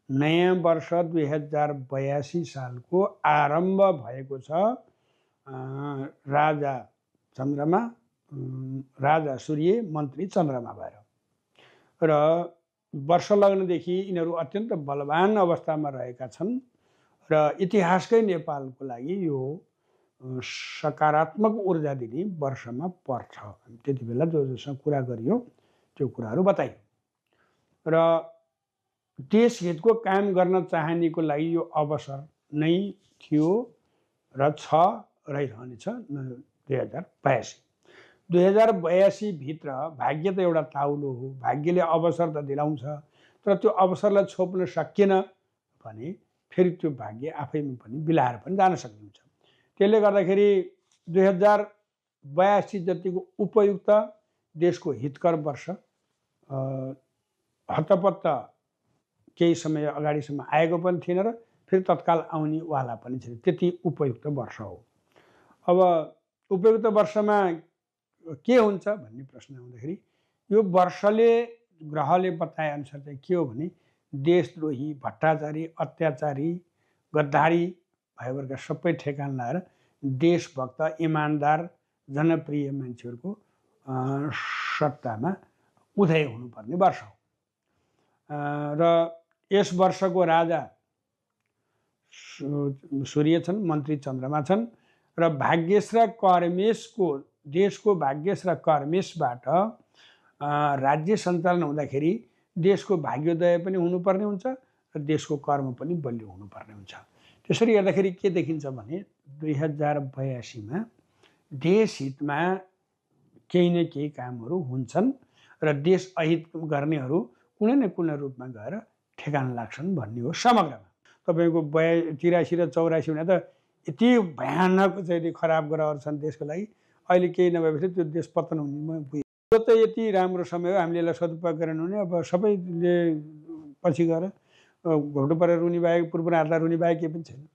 नयाँ वर्ष 2082 सालको आरम्भ भएको छ राजा चन्द्रमा, राजा सूर्य, मन्त्री चन्द्रमा भएर। र वर्ष लग्नदेखि यिनीहरू अत्यन्त बलवान अवस्थामा रहेका छन् र इतिहासकै नेपालको लागि यो सकारात्मक ऊर्जा दिने वर्षमा पर्छ। त्यति बेला जोसँग कुरा गरियो त्यो कुराहरू बताइयो र देश हितको काम गर्न चाहनेको लागि यो अवसर नै थियो र छ, रहिरहनेछ 2082। 2082 भित्र भाग्य त एउटा ताउलो हो, भाग्यले अवसर त दिलाउँछ, तर त्यो अवसरलाई छोप्न सकिएन भने फेरि त्यो भाग्य आफैमा पनि बिलाएर पनि जान सक्ने हुन्छ। त्यसले गर्दाखेरि 2082 जतिको उपयुक्त देशको हितकर वर्ष हत्तपत्त केही समय अगाडिसम्म आएको पनि थिएन र फेरि तत्काल आउने वाला पनि छैन, त्यति उपयुक्त वर्ष हो। अब उपयुक्त वर्षमा के हुन्छ भन्ने प्रश्न आउँदाखेरि यो वर्षले ग्रहले बताए अनुसार चाहिँ के हो भने देशद्रोही, भ्रष्टाचारी, अत्याचारी, गद्दारी भएका सबै ठेगान लाएर देशभक्त, इमान्दार, जनप्रिय मान्छेहरूको सत्तामा उदय हुनुपर्ने वर्ष हो। र यस वर्षको राजा सूर्य छन्, मन्त्री चन्द्रमा छन् र भाग्येश र कर्मेशको देशको भाग्येश र कर्मेशबाट राज्य सञ्चालन हुँदाखेरि देशको भाग्योदय पनि हुनुपर्ने हुन्छ र देशको कर्म पनि बलियो हुनुपर्ने हुन्छ। त्यसरी हेर्दाखेरि के देखिन्छ भने 2082 देश हितमा केही न केही कामहरू हुन्छन् र देश अहित गर्नेहरू कुनै न कुनै रूपमा गएर ठेगान लाग्छन् भन्ने हो समग्रमा। तपाईँको 83 र 84 हुने त यति भयानक चाहिँ खराब ग्रहहरू छन् देशको लागि, अहिले केही नभएपछि त्यो देश पतन हुने पुग्यो। यो त यति राम्रो समय हो, हामीले यसलाई सदुपयोग गरेन भने अब सबैले पछि गएर घोटो परेर रुनी बाहेक, पूर्व रुनी बाहेक केही पनि छैन।